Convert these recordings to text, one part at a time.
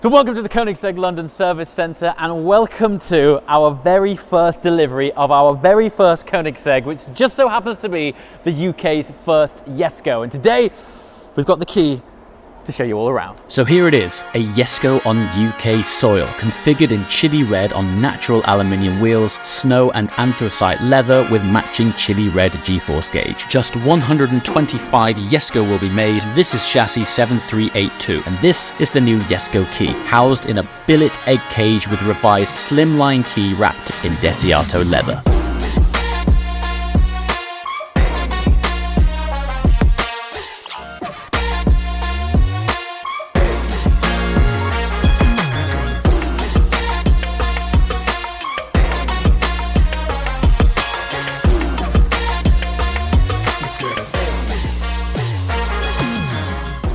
So welcome to the Koenigsegg London Service Centre and welcome to our very first delivery of our very first Koenigsegg, which just so happens to be the UK's first Jesko. And today we've got the key to show you all around. So here it is, a Jesko on UK soil, configured in chili red on natural aluminium wheels, snow and anthracite leather with matching chili red G-force gauge. Just 125 Jesko will be made. This is chassis 7382 and this is the new Jesko key, housed in a billet egg cage with revised slimline key wrapped in Desiato leather.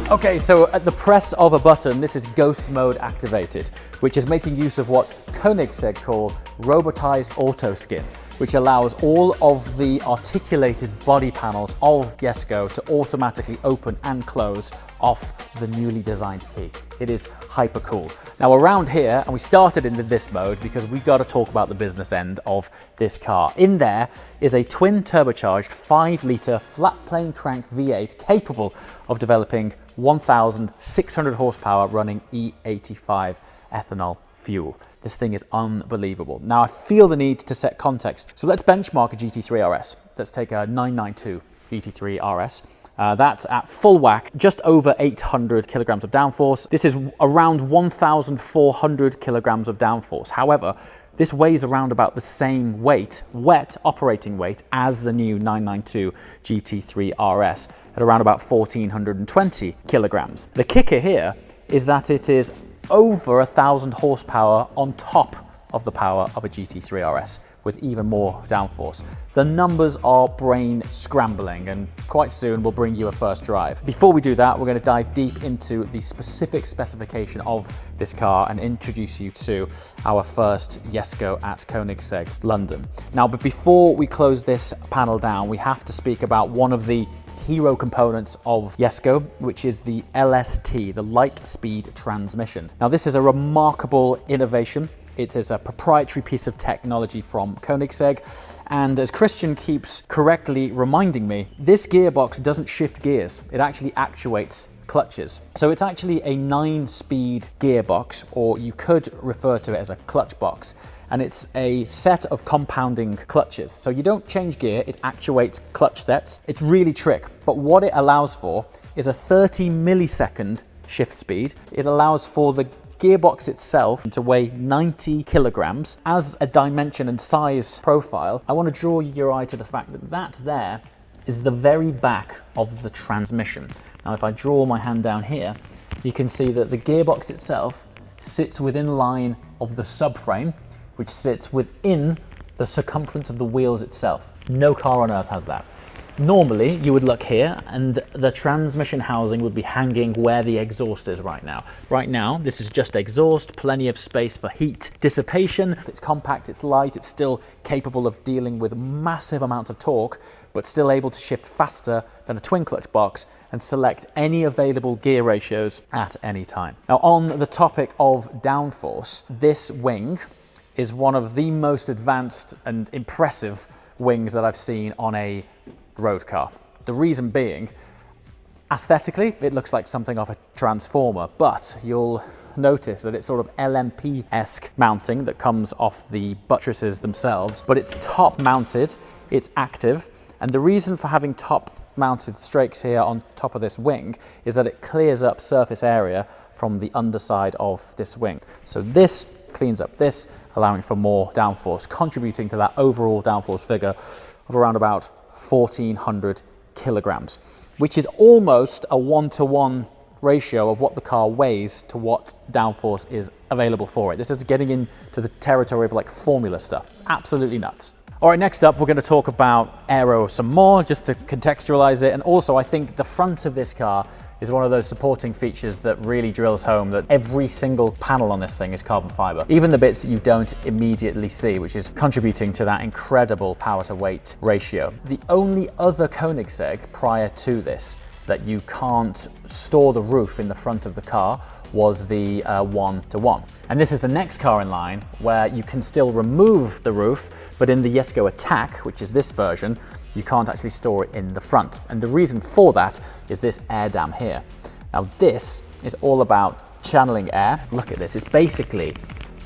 Okay, so at the press of a button, this is ghost mode activated, which is making use of what Koenigsegg call robotized auto skin, which allows all of the articulated body panels of Jesko to automatically open and close off the newly designed key. It is hyper cool. Now around here, and we started in this mode because we got to talk about the business end of this car. In there is a twin turbocharged 5-litre flat plane crank V8 capable of developing 1,600 horsepower running E85 ethanol fuel. This thing is unbelievable. Now I feel the need to set context. So let's benchmark a GT3 RS. Let's take a 992 GT3 RS. That's at full whack, just over 800 kilograms of downforce. This is around 1,400 kilograms of downforce. However, this weighs around about the same weight, wet operating weight, as the new 992 GT3 RS at around about 1,420 kilograms. The kicker here is that it is over 1,000 horsepower on top of the power of a GT3 RS, with even more downforce. The numbers are brain scrambling and quite soon we'll bring you a first drive. Before we do that, we're going to dive deep into the specific specification of this car and introduce you to our first Jesko at Koenigsegg London. Now, but before we close this panel down, we have to speak about one of the hero components of Jesko, which is the LST, the light speed transmission. Now, this is a remarkable innovation. It is a proprietary piece of technology from Koenigsegg, and as Christian keeps correctly reminding me, this gearbox doesn't shift gears, it actually actuates clutches. So it's actually a 9-speed gearbox, or you could refer to it as a clutch box, and it's a set of compounding clutches. So you don't change gear, it actuates clutch sets. It's really trick, but what it allows for is a 30 millisecond shift speed. It allows for the gearbox itself to weigh 90 kilograms. As a dimension and size profile, I want to draw your eye to the fact that that there is the very back of the transmission. Now, if I draw my hand down here, you can see that the gearbox itself sits within line of the subframe, which sits within the circumference of the wheels itself. No car on earth has that. Normally, you would look here and the transmission housing would be hanging where the exhaust is right now. Right now, this is just exhaust, plenty of space for heat dissipation. It's compact, it's light, it's still capable of dealing with massive amounts of torque, but still able to shift faster than a twin clutch box and select any available gear ratios at any time. Now, on the topic of downforce, this wing is one of the most advanced and impressive wings that I've seen on a road car. The reason being, aesthetically, it looks like something off a transformer, but you'll notice that it's sort of LMP-esque mounting that comes off the buttresses themselves, but it's top mounted, it's active, and the reason for having top mounted strakes here on top of this wing is that it clears up surface area from the underside of this wing. So this cleans up this, allowing for more downforce, contributing to that overall downforce figure of around about 1,400 kilograms, which is almost a 1-to-1 ratio of what the car weighs to what downforce is available for it. This is getting into the territory of like formula stuff. It's absolutely nuts. All right, next up, we're going to talk about aero some more, just to contextualize it. And also, I think the front of this car is one of those supporting features that really drills home that every single panel on this thing is carbon fiber. Even the bits that you don't immediately see, which is contributing to that incredible power to weight ratio. The only other Koenigsegg prior to this that you can't store the roof in the front of the car was the 1-to-1. And this is the next car in line where you can still remove the roof, but in the Jesko Attack, which is this version, you can't actually store it in the front. And the reason for that is this air dam here. Now this is all about channeling air. Look at this, it's basically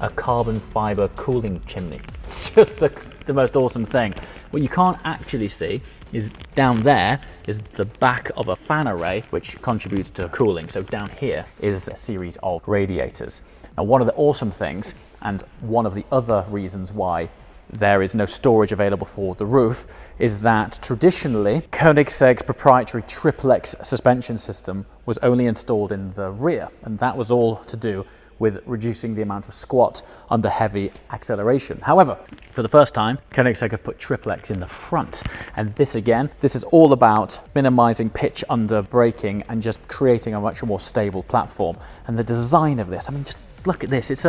a carbon fiber cooling chimney. It's just the most awesome thing. What you can't actually see is down there is the back of a fan array which contributes to cooling. So down here is a series of radiators. Now one of the awesome things, and one of the other reasons why there is no storage available for the roof, is that traditionally Koenigsegg's proprietary triplex suspension system was only installed in the rear, and that was all to do with reducing the amount of squat under heavy acceleration. However, for the first time, Koenigsegg have put triplex in the front. And this again, this is all about minimizing pitch under braking and just creating a much more stable platform. And the design of this, I mean, just look at this. It's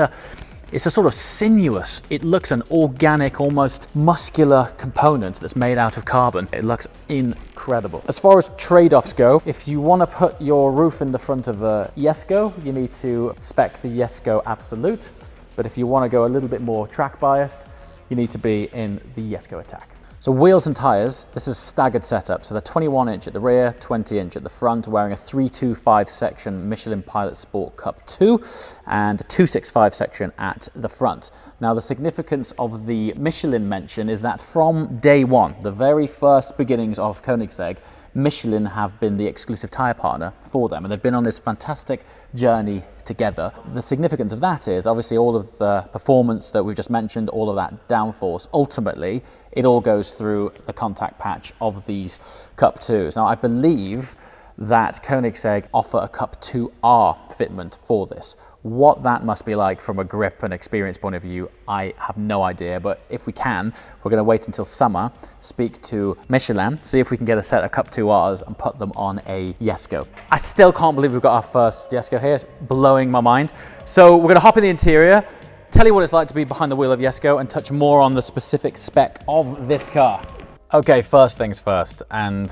a sort of sinuous, it looks an organic, almost muscular component that's made out of carbon. It looks incredible. As far as trade-offs go, if you want to put your roof in the front of a Jesko, you need to spec the Jesko Absolute. But if you want to go a little bit more track biased, you need to be in the Jesko Attack. So wheels and tyres, this is staggered setup. So they're 21 inch at the rear, 20 inch at the front, wearing a 325 section Michelin Pilot Sport Cup 2 and a 265 section at the front. Now the significance of the Michelin mention is that from day one, the very first beginnings of Koenigsegg, Michelin have been the exclusive tyre partner for them, and they've been on this fantastic journey together. The significance of that is obviously all of the performance that we've just mentioned, all of that downforce, ultimately it all goes through the contact patch of these Cup 2s. Now I believe that Koenigsegg offer a Cup 2R fitment for this. What that must be like from a grip and experience point of view, I have no idea, but if we can, we're going to wait until summer, speak to Michelin, see if we can get a set of Cup 2Rs and put them on a Jesko. I still can't believe we've got our first Jesko here, it's blowing my mind. So we're going to hop in the interior, tell you what it's like to be behind the wheel of Jesko and touch more on the specific spec of this car. Okay, first things first, and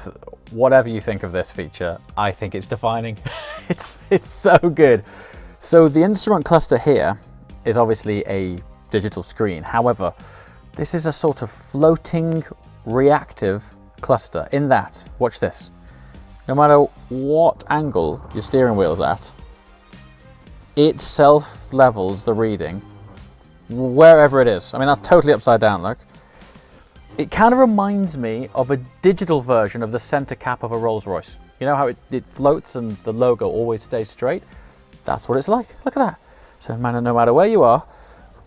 whatever you think of this feature, I think it's defining. It's so good. So the instrument cluster here is obviously a digital screen. However, this is a sort of floating reactive cluster in that, watch this, no matter what angle your steering wheel's at, it self-levels the reading wherever it is. I mean, that's totally upside down, look. It kind of reminds me of a digital version of the center cap of a Rolls-Royce. You know how it floats and the logo always stays straight? That's what it's like. Look at that. So no matter where you are,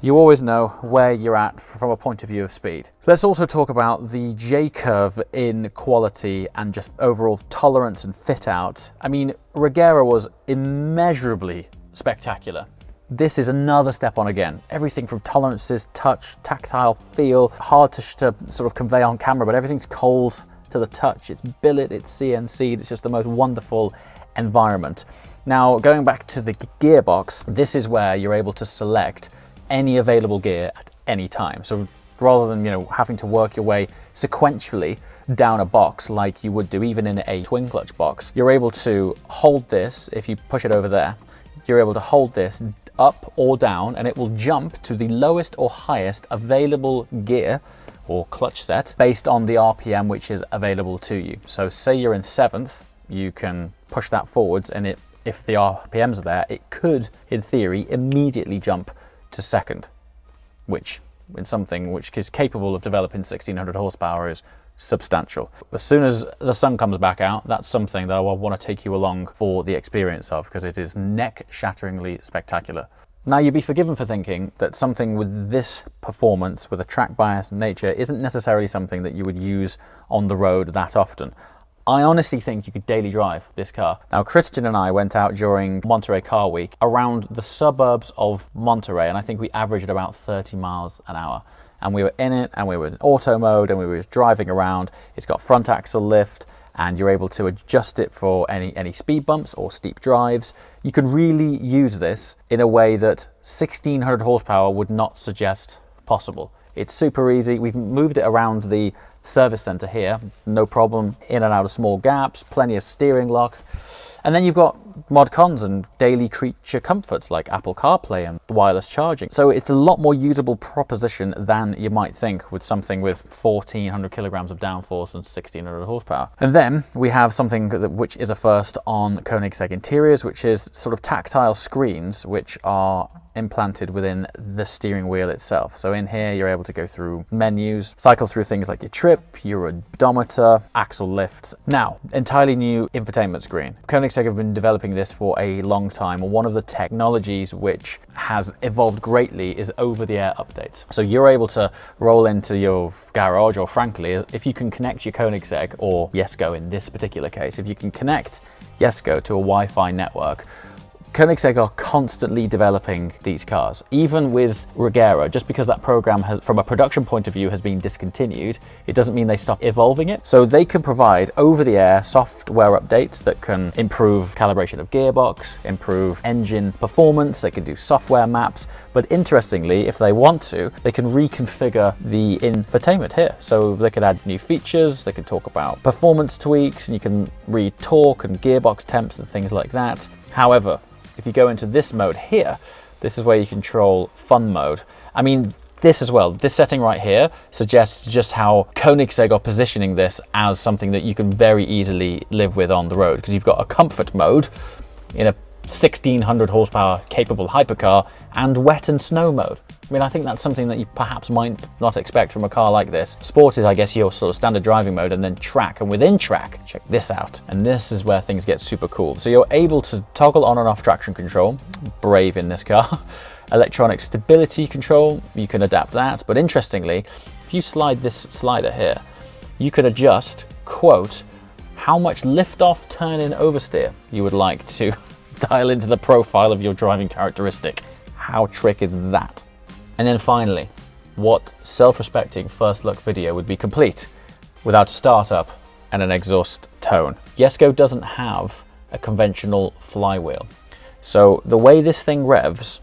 you always know where you're at from a point of view of speed. So let's also talk about the J-curve in quality and just overall tolerance and fit out. I mean, Regera was immeasurably spectacular. This is another step on again. Everything from tolerances, touch, tactile feel, hard to sort of convey on camera, but everything's cold to the touch. It's billet, it's CNC'd, it's just the most wonderful environment. Now, going back to the gearbox, this is where you're able to select any available gear at any time. So rather than, having to work your way sequentially down a box like you would do even in a twin clutch box, you're able to hold this. If you push it over there, you're able to hold this up or down and it will jump to the lowest or highest available gear or clutch set based on the RPM which is available to you. So say you're in 7th, you can push that forwards and if the RPMs are there, it could, in theory, immediately jump to 2nd, which in something which is capable of developing 1600 horsepower is substantial. As soon as the sun comes back out, that's something that I want to take you along for the experience of, because it is neck-shatteringly spectacular. Now, you'd be forgiven for thinking that something with this performance, with a track bias nature, isn't necessarily something that you would use on the road that often. I honestly think you could daily drive this car. Now, Christian and I went out during Monterey Car Week around the suburbs of Monterey, and I think we averaged about 30 miles an hour. And we were in it, and we were in auto mode, and we were just driving around. It's got front axle lift, and you're able to adjust it for any speed bumps or steep drives. You can really use this in a way that 1600 horsepower would not suggest possible. It's super easy. We've moved it around the service center here, no problem, in and out of small gaps, plenty of steering lock. And then you've got mod cons and daily creature comforts like Apple CarPlay and wireless charging. So it's a lot more usable proposition than you might think with something with 1,400 kilograms of downforce and 1,600 horsepower. And then we have something which is a first on Koenigsegg interiors, which is sort of tactile screens which are implanted within the steering wheel itself. So in here you're able to go through menus, cycle through things like your trip, your odometer, axle lifts. Now, entirely new infotainment screen. Koenigsegg have been developing this for a long time. One of the technologies which has evolved greatly is over-the-air updates. So you're able to roll into your garage, or frankly, if you can connect your Koenigsegg, or Jesko in this particular case, if you can connect Jesko to a Wi-Fi network, Koenigsegg are constantly developing these cars. Even with Regera, just because that program has, from a production point of view, has been discontinued, it doesn't mean they stop evolving it. So they can provide over-the-air software updates that can improve calibration of gearbox, improve engine performance, they can do software maps, but interestingly, if they want to, they can reconfigure the infotainment here. So they can add new features, they can talk about performance tweaks, and you can read torque and gearbox temps and things like that. However, if you go into this mode here, this is where you control fun mode. I mean, this as well, this setting right here suggests just how Koenigsegg are positioning this as something that you can very easily live with on the road, because you've got a comfort mode in a 1,600 horsepower capable hypercar and wet and snow mode. I mean, I think that's something that you perhaps might not expect from a car like this. Sport is, I guess, your sort of standard driving mode, and then track. And within track, check this out. And this is where things get super cool. So you're able to toggle on and off traction control, brave in this car. Electronic stability control, you can adapt that. But interestingly, if you slide this slider here, you could adjust, quote, how much lift-off, turn-in, oversteer you would like to dial into the profile of your driving characteristic. How trick is that? And then finally, what self-respecting first look video would be complete without startup and an exhaust tone? Jesko doesn't have a conventional flywheel. So the way this thing revs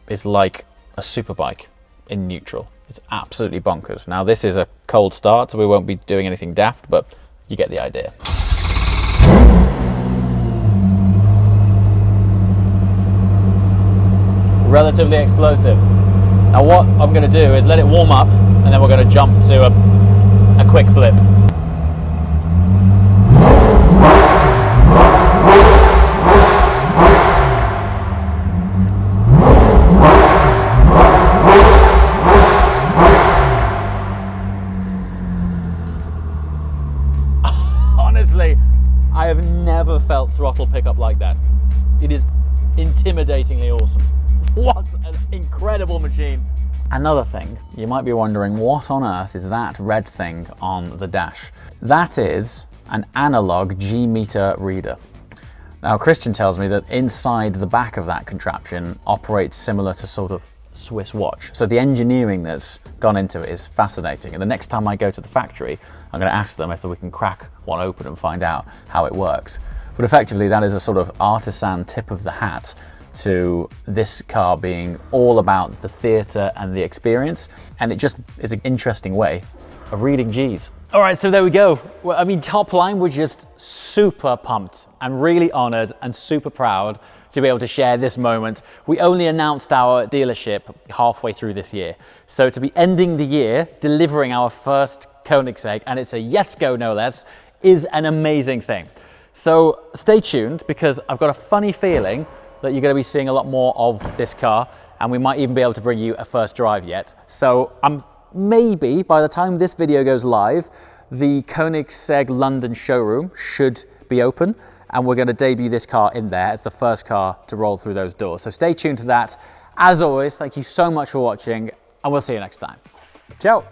is like a superbike in neutral. It's absolutely bonkers. Now this is a cold start, so we won't be doing anything daft, but you get the idea. Relatively explosive. Now what I'm going to do is let it warm up, and then we're going to jump to a quick blip. Honestly, I have never felt throttle pickup like that. It is intimidatingly awesome. What an incredible machine. Another thing, you might be wondering, what on earth is that red thing on the dash? That is an analog G-meter reader. Now, Christian tells me that inside the back of that contraption operates similar to sort of Swiss watch. So the engineering that's gone into it is fascinating. And the next time I go to the factory, I'm going to ask them if we can crack one open and find out how it works. But effectively, that is a sort of artisan tip of the hat to this car being all about the theatre and the experience, and it just is an interesting way of reading G's. All right, so there we go. Well, I mean, top line, we're just super pumped and really honoured and super proud to be able to share this moment. We only announced our dealership halfway through this year, so to be ending the year delivering our first Koenigsegg, and it's a Jesko no less, is an amazing thing. So stay tuned, because I've got a funny feeling that you're going to be seeing a lot more of this car, and we might even be able to bring you a first drive yet. So maybe by the time this video goes live, the Koenigsegg London showroom should be open, and we're going to debut this car in there as the first car to roll through those doors. So stay tuned to that. As always, thank you so much for watching, and we'll see you next time. Ciao.